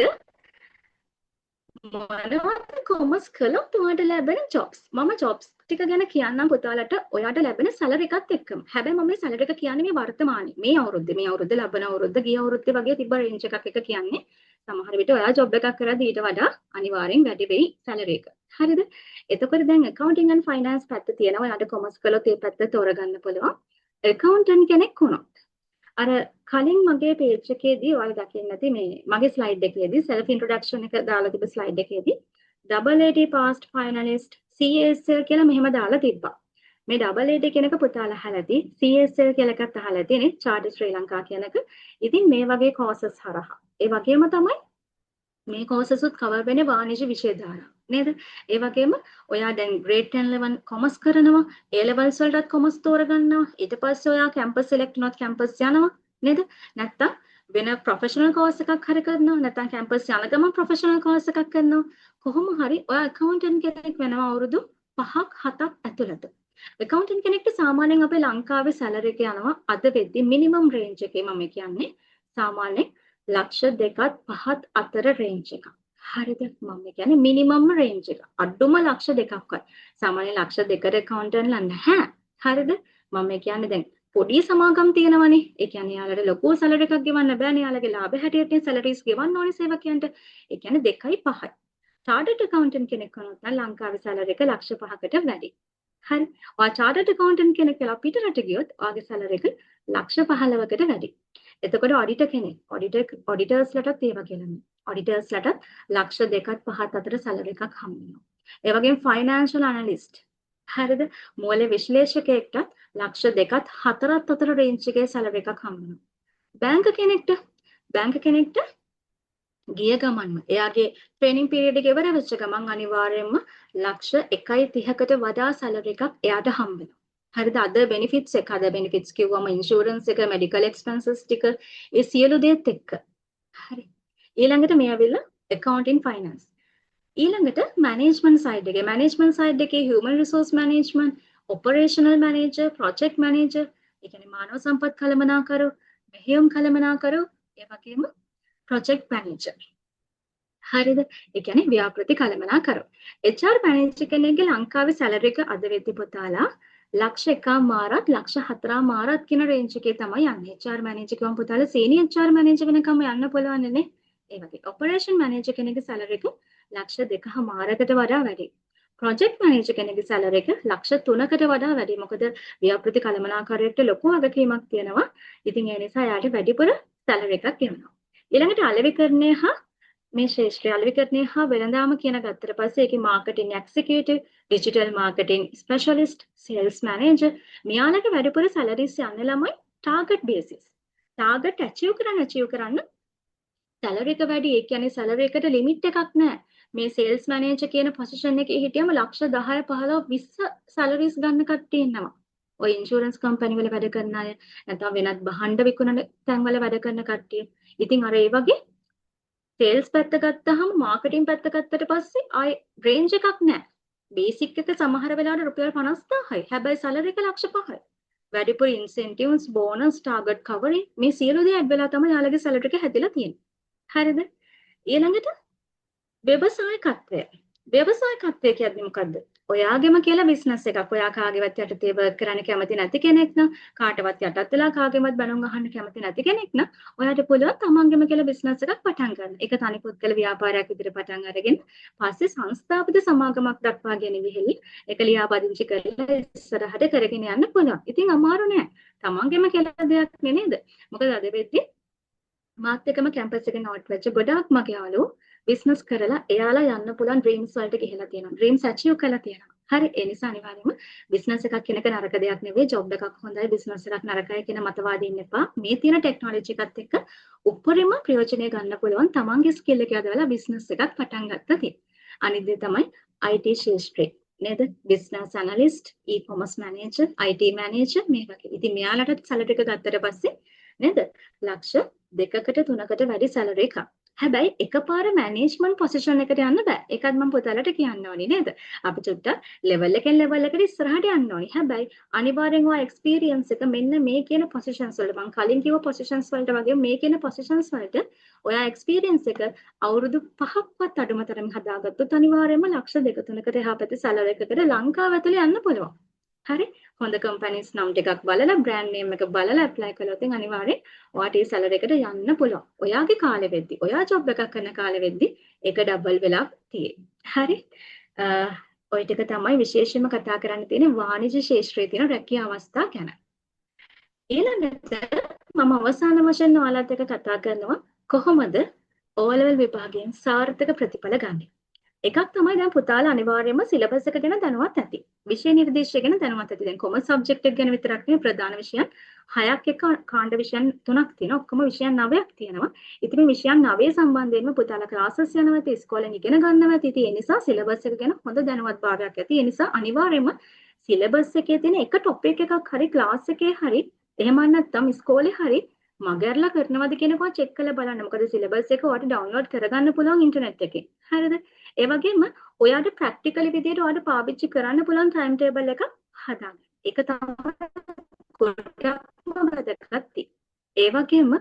මොනවද කොමර්ස් කළොත් ඔයාලට ලැබෙන jobs? මම jobs ටික ගැන කියන්නම් පුතාලට ඔයාට ලැබෙන salary එකත් එක්කම. හැබැයි මම මේ salary එක කියන්නේ මේ වර්තමානයේ. මේ අවුරුද්ද ලැබෙන අවුරුද්ද ගිය අවුරුද්දේ වගේ තිබ්බ range එකක් එක කියන්නේ. සමහර විට ඔයා ජොබ් එකක් කරද්දී ඊට වඩා අනිවාර්යෙන් වැඩි වෙයි salary එක. හරිද? එතකොට දැන් accounting and finance පැත්ත තියෙනවා. ඔයාට කොමර්ස් කළොත් ඒ පැත්ත තෝරගන්න පුළුවන්. accountant කෙනෙක් වුණොත් අර කලින් මගේ page එකේදී ඔයාලා දකින්න ඇති මේ මගේ slide එකේදී self introduction එක දාලා තිබ්බ slide එකේදී AAT past finalist CSL කියලා මෙහෙම දාලා තිබ්බා. මේ AAT කියන එක පුතාලා අහලා ඇති. CSL කියලා එකත් අහලා ඇති නේ. Chartered Sri Lanka කියන එක. ඉතින් මේ වගේ courses හරහා. ඒ වගේම තමයි මේ courses උත් cover වෙන්නේ වාණිජ්‍ය විෂය ධාරා. නේද? ඒ වගේම ඔයා දැන් grade 10 11 commerce කරනවා. A levels වලටත් commerce තෝරගන්නවා. ඊට පස්සේ ඔයා campus select වුණොත් campus යනවා. නේද? නැත්තම් වෙන ප්‍රොෆෙෂනල් කෝස් එකක් හරි කරනවා නැත්නම් කැම්පස් යන ගමන් ප්‍රොෆෙෂනල් කෝස් එකක් කරනවා කොහොම හරි ඔය ඇකවුන්ටන්ට් කෙනෙක් වෙනවා අවුරුදු 5ක් 7ක් ඇතුළත. ඇකවුන්ටන්ට් කෙනෙක්ට සාමාන්‍යයෙන් අපේ ලංකාවේ සැලරි එක යනවා අද වෙද්දි මිනිමම් රේන්ජ් එකේ මම කියන්නේ සාමාන්‍යයෙන් ලක්ෂ 2ත් 5ත් අතර රේන්ජ් එකක්. හරිද? මම කියන්නේ මිනිමම් රේන්ජ් එක. අඩුම ලක්ෂ 2ක්වත්. සාමාන්‍ය ලක්ෂ 2කට ඇකවුන්ටන්ට්ලා නැහැ. හරිද? මම කියන්නේ දැන් පොඩි සමාගම් තියෙනවනේ. ඒ කියන්නේ යාළුවට ලොකු සැලරි එකක් ගෙවන්න බෑනේ. යාළුවගේ ලාභ හැටියට සැලරිස් ගෙවන්න ඕනේ සේවකයන්ට. ඒ කියන්නේ 2යි 5යි. චාර්ටර්ඩ් ඇකවුන්ටන්ට් කෙනෙක් වුණොත් නම් ලංකාවේ සැලරි එක ලක්ෂ 5කට වැඩි. හරි. ඔයා චාර්ටර්ඩ් ඇකවුන්ටන්ට් කෙනෙක් කියලා පිට රට ගියොත් ඔයාගේ සැලරි එක ලක්ෂ 15කට වැඩි. එතකොට ඔඩිටර් කෙනෙක් ඔඩිටර්ස්ලටත් ඒ වගේම ඔඩිටර්ස්ලටත් ලක්ෂ 2ත් 5ත් අතර සැලරි එකක් හම්බ වෙනවා. ඒ වගේම ෆයිනෑන්ෂල් ඇනලිස්ට් හරිද? මූල්‍ය විශ්ලේෂකයෙක්ට ලක්ෂ 2ත් 4ත් අතර රේන්ජ් එකේ සැලරි එකක් හම්බ වෙනවා. බැංක කෙනෙක්ට ගිය ගමන්ම එයාගේ ට්‍රේනින් පීරියඩ් එක ඉවර වෙච්ච ගමන් අනිවාර්යයෙන්ම ලක්ෂ 1.30කට වඩා සැලරි එකක් එයාට හම්බ වෙනවා. හරිද? අද බෙනිෆිට්ස් එක අද බෙනිෆිට්ස් කිව්වම ඉන්ෂුරන්ස් එක මෙඩිකල් එක්ස්පෙන්සස් ටික ඒ සියලු දේත් එක්ක. හරි. ඊළඟට මේ ඇවිල්ලා accounting finance. ඊළඟට management side එකේ management side එකේ human resource management, operational manager, project manager, ඒ කියන්නේ මානව සම්පත් කළමනාකරු, මෙහෙයුම් කළමනාකරු, ඒ වගේම project manager. හරිද? ඒ කියන්නේ ව්‍යාපෘති කළමනාකරු. HR manager කෙනෙක්ගේ ලංකාවේ salary එක අද වෙද්දි පුතාලා ලක්ෂ 1මාරත් ලක්ෂ 4මාරත් කියන රේන්ජ් එකේ තමයි යන්නේ. HR manager ගම පුතාලා senior HR manager වෙනකම් යන්න පුළුවන් නේ. ඒ වගේ operation manager කෙනෙක්ගේ salary එක ලක්ෂ 2මාරකට වඩා වැඩි. project manager කෙනෙක්ගේ salary එක ලක්ෂ 3කට වඩා වැඩි. මොකද ව්‍යාපෘති කළමනාකාරයෙක්ට ලොකු වගකීමක් තියෙනවා. ඉතින් ඒ නිසා යාට වැඩිපුර salary එකක් ගෙවනවා. ඊළඟට අලෙවිකරණය හා මේ ශේෂ්ත්‍රය අලෙවිකරණය හා වෙළඳාම කියන ගත්තට පස්සේ ඒකේ marketing executive, digital marketing specialist, sales manager මෙයාලගේ වැඩිපුර සැලරිස් යන්නේ ළමයි ටාගට් බේසිස්. ටාගට් ඇචීව් කරන්න සැලරි එක වැඩි. ඒ කියන්නේ සැලරි එකට ලිමිට් එකක් නැහැ. මේ සේල්ස් මැනේජර් කියන පොසිෂන් එකේ හිටියම ලක්ෂ 10 15 20 සැලරිස් ගන්න කට්ටිය ඉන්නවා. ඔය ඉන්ෂුරන්ස් කම්පැනි වල වැඩ කරන අය නැත්නම් වෙනත් භාණ්ඩ විකුණන තැන්වල වැඩ කරන කට්ටිය. ඉතින් අර ඒ වගේ සේල්ස් පැත්ත ගත්තාම මාකටිං පැත්ත ගත්තට පස්සේ ආයි රේන්ජ් එකක් නැහැ. බේසික් එක සමහර වෙලාවට රුපියල් 50000යි. හැබැයි සැලරි එක ලක්ෂ 5යි. වැඩිපුර ඉන්සෙන්ටිව්ස්, බෝනස්, ටාගට් කවරින් මේ සියලු දේ ඇඩ් වෙලා තමයි යාළගේ සැලරි එක හැදිලා තියෙන්නේ. හරිද? ඊළඟට ව්‍යවසායකත්වය. ව්‍යවසායකත්වය කියන්නේ මොකද්ද? ඔයාගෙම කියලා බිස්නස් එකක්. ඔයා කාගේවත් යටතේ වර්ක් කරන්න කැමති නැති කෙනෙක් නම්, කාටවත් යටත් වෙලා කාගේවත් බණුන් අහන්න කැමති නැති කෙනෙක් නම්, ඔයාට පුළුවන් තමන්ගෙම කියලා බිස්නස් එකක් පටන් ගන්න. ඒක තනි පුද්ගල ව්‍යාපාරයක් විදිහට පටන් අරගෙන, පස්සේ සංස්ථාපිත සමාගමක් දක්වා ගෙනවිහෙලි ඒක ලියාපදිංචි කරලා ඉස්සරහට කරගෙන යන්න පුළුවන්. ඉතින් අමාරු නෑ. තමන්ගෙම කියලා දෙයක් නේද? මොකද අද වෙද්දී මාත් එක්කම කැම්පස් එකේ නෝට් වෙච්ච ගොඩාක් මගේ යාළුවෝ බිස්නස් කරලා එයාලා යන්න පුළුවන් ඩ්‍රීම්ස් වලට ගිහිලා තියෙනවා. ඩ්‍රීම්ස් ඇචීව් කරලා තියෙනවා. හරි ඒ නිසා අනිවාර්යයෙන්ම බිස්නස් එකක් කියන එක නරක දෙයක් නෙවෙයි. ජොබ් එකක් හොඳයි, බිස්නස් එකක් නරකයි කියන මතවාදී ඉන්න එපා. මේ තියෙන ටෙක්නොලොජි එකත් එක්ක උපරිම ප්‍රයෝජනය ගන්න පුළුවන් තමන්ගේ ස්කිල් එක යොදවලා බිස්නස් එකක් පටන් ගත්තා තියෙනවා. අනිත් දේ තමයි IT ශාස්ත්‍රය. නේද? Business analyst, e-commerce manager, IT manager මේ වගේ. ඉතින් මෙයාලට සැලරි එක ගත්තට පස්සේ නේද? ලක්ෂ 2කට 3කට වැඩි සැලරි එකක්. හැබැයි එකපාර මැනේජ්මන්ට් පොසිෂන් එකට යන්න බෑ. ඒකත් මම පුතාලට කියන්න ඕනේ නේද? අපි චුට්ටක් ලෙවල් එකෙන් ලෙවල් එකට ඉස්සරහට යන්න ඕනේ. හැබැයි අනිවාර්යෙන් ඔය එක්ස්පීරියන්ස් එක මෙන්න මේ කියන පොසිෂන්ස් වලට මම කලින් කිව්ව පොසිෂන්ස් වලට වගේ මේ කියන පොසිෂන්ස් වලට ඔයා එක්ස්පීරියන්ස් එක අවුරුදු 5ක්වත් අඩුම තරමින් හදාගත්තොත් අනිවාර්යයෙන්ම ලක්ෂ 2-3කට එහා පැත්තේ සැලරි එකකට ලංකාව ඇතුලේ යන්න පුළුවන්. හරි? හොඳ කම්පැනිස් නම් ටිකක් බලලා බ්‍රෑන්ඩ් නේම් එක බලලා ඇප්ලයි කළොත් අනිවාර්යෙන් ඔයාට ඒ සැලරි එකට යන්න පුළුවන්. ඔයාගේ කාලෙ වෙද්දි, ඔයා ජොබ් එකක් කරන කාලෙ වෙද්දි ඒක ඩබල් වෙලා තියෙන්නේ. හරි? ඔය ටික තමයි විශේෂයෙන්ම කතා කරන්න තියෙන වාණිජ්‍ය ශාස්ත්‍රයේ තියෙන රැකියා අවස්ථා ගැන. ඊළඟට මම අවසාන වශයෙන් ඔයාලත් එක්ක කතා කරනවා කොහොමද O level විභාගයෙන් සාර්ථක ප්‍රතිඵල ගන්න. එකක් තමයි දැන් පුතාලා අනිවාර්යයෙන්ම සිලබස් එක ගැන දැනුවත් ඇති. විෂය නිර්දේශය ගැන දැනුවත් ඇති. දැන් කොමර්ස් සබ්ජෙක්ට් එක ගැන විතරක් නෙවෙයි ප්‍රධාන විෂයන් 6ක් එක කාණ්ඩ විෂයන් 3ක් තියෙනවා. ඔක්කොම විෂයන් 9ක් තියෙනවා. ඉතින් මේ විෂයන් 9 සම්බන්ධයෙන්ම පුතාලා ක්ලාසස් යනවා ඇති, ඉස්කෝලෙන් ඉගෙන ගන්නවා ඇති. ඉතින් ඒ නිසා සිලබස් එක ගැන හොඳ දැනුවත්භාවයක් ඇති. ඒ නිසා අනිවාර්යයෙන්ම සිලබස් එකේ තියෙන එක ටොපික් එකක් හරි ක්ලාස් එකේ හරි එහෙම නැත්නම් ඉස්කෝලේ හරි මගහැරලා කරනවද කියන එක චෙක් කරලා බලන්න. මොකද සිලබස් එක ඔයාලට ඩවුන්ලෝඩ් කරගන්න පුළුවන් ඉන්ටර්නෙට් එකේ. හරිද? ඒ වගේම ඔයාලට ප්‍රැක්ටිකලි විදියට ඔයාලට පාවිච්චි කරන්න පුළුවන් ටයිම් ටේබල් එකක් හදාගන්න. ඒක තමයි ගොඩක්ම වැදගත්. ඒ වගේම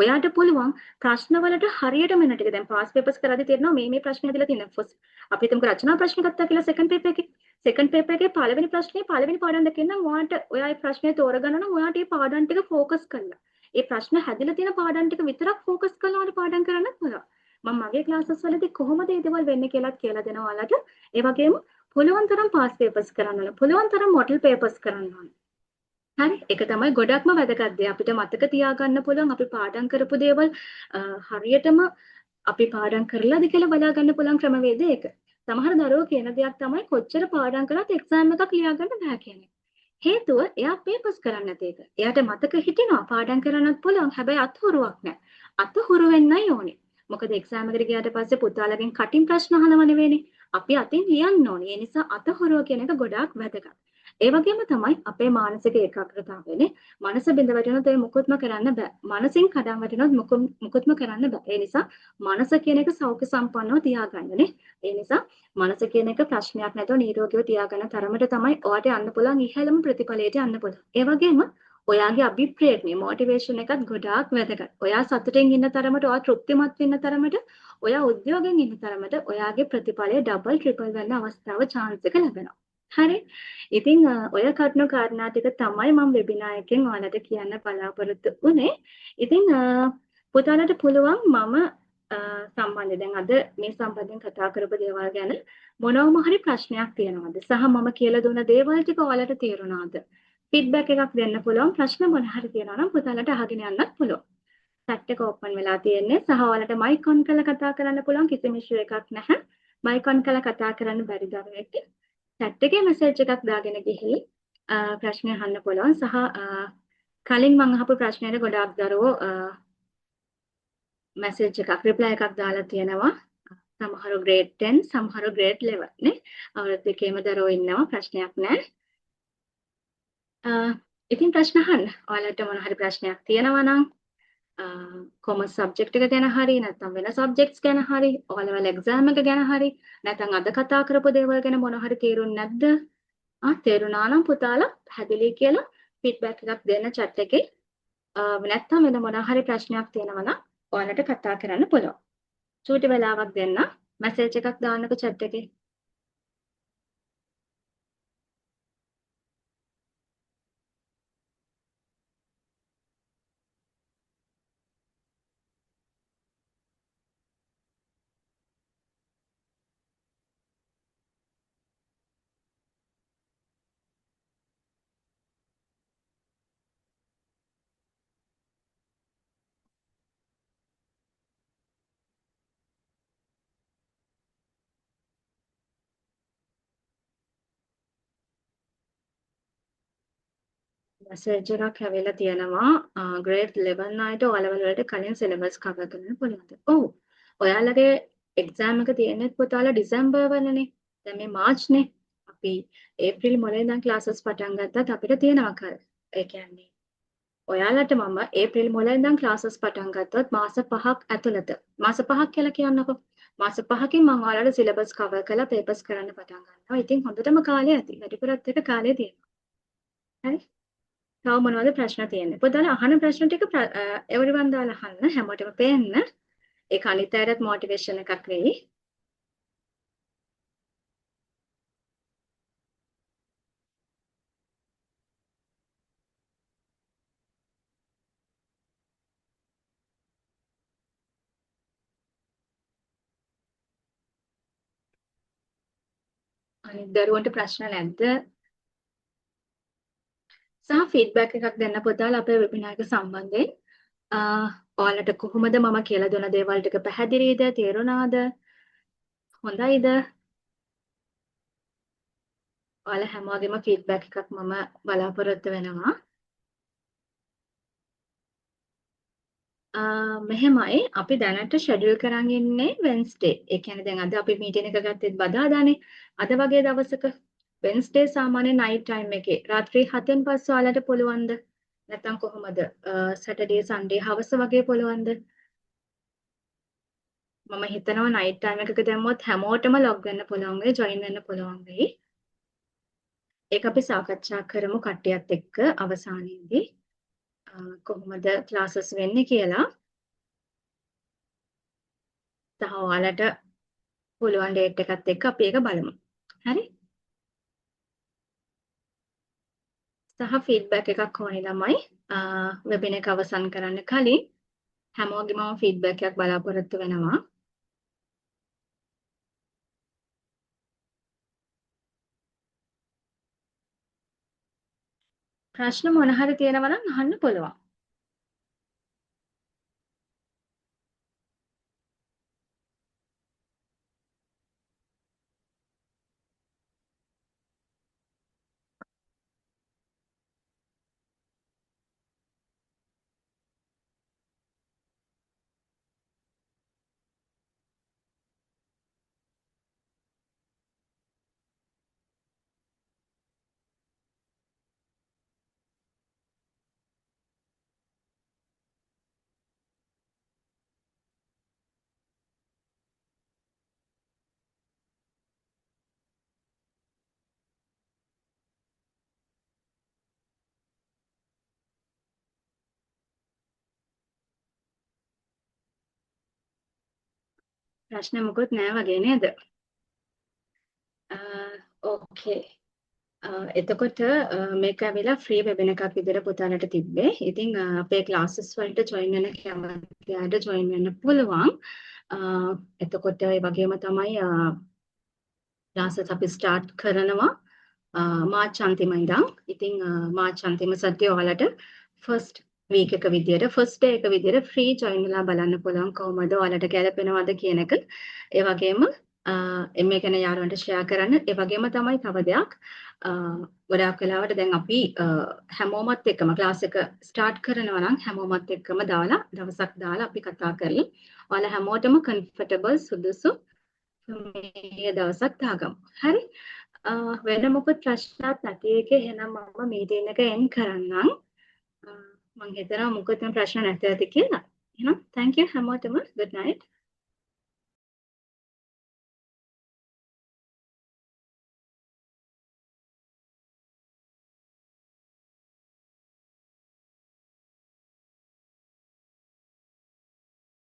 ඔයාට පුළුවන් ප්‍රශ්න වලට හරියටම එන ටික දැන් පාස් පේපර්ස් කරද්දී තේරෙනවා මේ ප්‍රශ්න ඇදලා තියෙනවා. අපි හිතමුකෝ රචනා ප්‍රශ්න ගත්තා කියලා සෙකන්ඩ් පේපර් එකේ. සෙකන්ඩ් පේපර් එකේ පළවෙනි ප්‍රශ්නේ පළවෙනි පාඩම් දෙකෙන් නම් ඔයා ඒ ප්‍රශ්නේ තෝරගන්න නම් ඔයාට මේ පාඩම් ටික ફોකස් කරලා. ඒ ප්‍රශ්න හැදිලා තියෙන පාඩම් ටික විතරක් ફોකස් කරලා ඔයාලා පාඩම් කරන්නත් පුළුවන්. මම මගේ ක්ලාසස් වලදී කොහොමද මේ දේවල් වෙන්නේ කියලාත් කියලා දෙනවා ඔයාලට. ඒ වගේම පුළුවන් තරම් පාස් පේපර්ස් කරන්න ඕන. පුළුවන් තරම් මොඩල් පේපර්ස් කරන්න ඕන. හරි ඒක තමයි ගොඩක්ම වැදගත් දේ. අපිට මතක තියාගන්න පුළුවන් අපි පාඩම් කරපු දේවල් හරියටම අපි පාඩම් කරලාද කියලා බලා ගන්න පුළුවන් ක්‍රමවේදය ඒක. සමහර දරුවෝ කියන දෙයක් තමයි කොච්චර පාඩම් කරත් එක්සෑම් එකක් ලියා ගන්න බෑ කියන්නේ. හේතුව එයා පේපර්ස් කරන්නේ නැති එක. එයාට මතක හිටිනවා පාඩම් කරන්නත් පුළුවන්. හැබැයි අත්හුරුවක් නැහැ. අත්හුරු වෙන්නයි ඕනේ. මොකද එක්සෑම් එකට ගියාට පස්සේ පුතාලගෙන් කටින් ප්‍රශ්න අහනව නෙවෙයිනේ. අපි අතින් ලියන්න ඕනේ. ඒ නිසා අත්හුරුව කියන එක ගොඩාක් වැදගත්. ඒ වගේම තමයි අපේ මානසික ඒකාග්‍රතාවයනේ. මනස බිඳ වැටෙනොත් ඒ මුකුත්ම කරන්න බෑ. මනසින් කඩන් වැටෙනොත් මුකුත්ම කරන්න බෑ. ඒ නිසා මනස කියන එක සෞඛ්‍ය සම්පන්නව තියාගන්නනේ. ඒ නිසා මනස කියන එක ප්‍රශ්නයක් නැතුව නිරෝගීව තියාගන්න තරමට තමයි ඔයාට යන්න පුළුවන් ඉහළම ප්‍රතිඵලයට යන්න පුළුවන්. ඒ වගේම ඔයාගේ අභිප්‍රේරණය මොටිවේෂන් එකත් ගොඩාක් වැදගත්. ඔයා සතුටින් ඉන්න තරමට ඔයා තෘප්තිමත් වෙන්න තරමට ඔයා උද්‍යෝගයෙන් ඉන්න තරමට ඔයාගේ ප්‍රතිඵලය ඩබල් ට්‍රිපල් වෙන්න අවස්ථාව chance එක ලැබෙනවා. හරි. ඉතින් ඔය කරුණු කාරණා ටික තමයි මම වෙබිනාර් එකෙන් ඔයාලට කියන්න බලාපොරොත්තු වුණේ. ඉතින් පුතාලට පුළුවන් මම සම්බන්ධයෙන් දැන් අද මේ සම්බන්ධයෙන් කතා කරපු දේවල් ගැන මොනවම හරි ප්‍රශ්නයක් තියෙනවද? සහ මම කියලා දුන්න දේවල් ටික ඔයාලට තේරුණාද? ෆීඩ්බැක් එකක් දෙන්න පුළුවන්. ප්‍රශ්න මොන හරි තියෙනවා නම් පුතාලට අහගෙන යන්නත් පුළුවන්. chat එක ඕපන් වෙලා තියෙන්නේ. සහ ඔයාලට මයික් ඔන් කරලා කතා කරන්න පුළුවන්. කිසිම ඉෂුව එකක් නැහැ. මයික් ඔන් කරලා කතා කරන්න බැරි දරුවෙක් chat එකේ මැසේජ් එකක් දාගෙන ගිහින් ප්‍රශ්න අහන්න පුළුවන්. සහ කලින් මම අහපු ප්‍රශ්නෙට ගොඩාක් දරුවෝ මැසේජ් එකක් රිප්ලයි එකක් දාලා තියෙනවා. සමහරව grade 10 සමහරව grade 11 නේ. අවුරුදු දෙකේම දරුවෝ ඉන්නවා ප්‍රශ්නයක් නැහැ. ඉතින් ප්‍රශ්න අහන්න. ඔයාලට මොන හරි ප්‍රශ්නයක් තියෙනවා නම් කොමර්ස් සබ්ජෙක්ට් එක ගැන හරි නැත්නම් වෙන සබ්ජෙක්ට්ස් ගැන හරි ඔයාලවල එක්සෑම් එක ගැන හරි නැත්නම් අද කතා කරපු දේවල් ගැන මොන හරි තේරුන්නේ නැද්ද? තේරුණා නම් පුතාලා පැහැදිලි කියලා ෆීඩ්බැක් එකක් දෙන්න chat එකේ. නැත්නම් වෙන මොන හරි ප්‍රශ්නයක් තියෙනවා නම් ඔයාලට කතා කරන්න පුළුවන්. චූටි වෙලාවක් දෙන්න මැසේජ් එකක් දාන්නකෝ chat එකේ. මැසේජ් එකක් ඇවිල්ලා තියෙනවා grade 11 අයට O-level වලට කලින් syllabus cover කරන්න පුළුවන්ද? ඔව්. ඔයාලගේ එක්සෑම් එක තියෙන්නේ පුතාලා දෙසැම්බර් වලනේ. දැන් මේ මාර්ච්නේ. අපි ඒප්‍රිල් මොලේ ඉඳන් ක්ලාසස් පටන් ගත්තත් අපිට තියෙනවා කල්. ඒ කියන්නේ ඔයාලට මම ඒප්‍රිල් මොලේ ඉඳන් ක්ලාසස් පටන් ගත්තොත් මාස 5ක් ඇතුළත මාස 5ක් කියලා කියන්නකෝ. මාස 5කින් මම ඔයාලට සිලබස් කවර් කරලා පේපර්ස් කරන්න පටන් ගන්නවා. ඉතින් හොඳටම කාලය ඇති. වැඩිපුරත් එක කාලය තියෙනවා. හරි? තව මොනවද ප්‍රශ්න තියෙන්නේ? පුතාලා අහන ප්‍රශ්න ටික එවරිවන් දාලා අහන්න හැමෝටම පේන්න. ඒක අනිත් අයටත් මොටිවේෂන් එකක් වෙයි. අනිත් දරුවන්ට ප්‍රශ්න නැද්ද? සහ ෆීඩ්බැක් එකක් දෙන්න පුතාලා අපේ වෙබිනාර් එක සම්බන්ධයෙන්. ඔයාලට කොහොමද මම කියලා දුන්න දේවල් ටික පැහැදිලිද? තේරුණාද? හොඳයිද? ඔයාලා හැමෝගෙම ෆීඩ්බැක් එකක් මම බලාපොරොත්තු වෙනවා. මෙහෙමයි අපි දැනට ෂෙඩියුල් කරන් ඉන්නේ වෙන්ස්ඩේ. ඒ කියන්නේ දැන් අද අපි මීටින් එක ගත්තෙත් බදාදානේ. අද වගේ දවසක වෙන්ස්ඩේ සාමාන්‍ය නයිට් ටයිම් එකේ රාත්‍රී 7න් පස්සේ ඔයාලට පුළුවන්ද? නැත්නම් කොහොමද? සැටර්ඩේ සන්ඩේ හවස වගේ පුළුවන්ද? මම හිතනවා නයිට් ටයිම් එකක දැම්මොත් හැමෝටම ලොග් වෙන්න පුළුවන් වෙයි, ජොයින් වෙන්න පුළුවන් වෙයි. ඒක අපි සාකච්ඡා කරමු කට්ටියත් එක්ක අවසානයේදී. කොහොමද ක්ලාසස් වෙන්නේ කියලා. සහ ඔයාලට පුළුවන් ඩේට් එකත් එක්ක අපි ඒක බලමු. හරි? සහ ෆීඩ්බැක් එකක් ඕනේ ළමයි. වෙබින එක අවසන් කරන්න කලින් හැමෝගෙම ෆීඩ්බැක් එකක් බලාපොරොත්තු වෙනවා. ප්‍රශ්න මොන හරි තියෙනවා නම් අහන්න පුළුවන්. ප්‍රශ්න මොකුත් නෑ වගේ නේද? ඕකේ. එතකොට මේක ඇවිල්ලා ෆ්‍රී වෙබින එකක් විදිහට පුතාලට තිබ්බේ. ඉතින් අපේ ක්ලාසස් වලට ජොයින් වෙන්න කැමති අයට ජොයින් වෙන්න පුළුවන්. එතකොට ඒ වගේම තමයි ක්ලාසස් අපි ස්ටාර්ට් කරනවා මාර්ච් අන්තිම ඉඳන්. ඉතින් මාර්ච් අන්තිම සතියේ ඔයාලට ෆස්ට් වීක් එක විදියට ෆස්ට් ඩේ එක විදියට ෆ්‍රී ජොයින් වෙලා බලන්න පුළුවන් කොහොමද ඔයාලට ගැලපෙනවද කියන එක. ඒ වගේම මේ ගැන යාළුවන්ට ෂෙයා කරන්න. ඒ වගේම තමයි තව දෙයක් ගොඩාක් වෙලාවට දැන් අපි හැමෝමත් එක්කම ක්ලාස් එක ස්ටාර්ට් කරනවා නම් හැමෝමත් එක්කම දාලා දවසක් දාලා අපි කතා කරලා ඔයාලා හැමෝටම කම්ෆර්ටබල් සුදුසු මේ දවසක් දාගමු. හරි? වෙන මොකද ප්‍රශ්නයක් නැති එක එහෙනම් මම මීටින් එක එන්ඩ් කරන්නම්. මම හිතනවා මොකද ප්‍රශ්න නැති ඇති කියලා. එහෙනම් thank you හැමෝටම good night.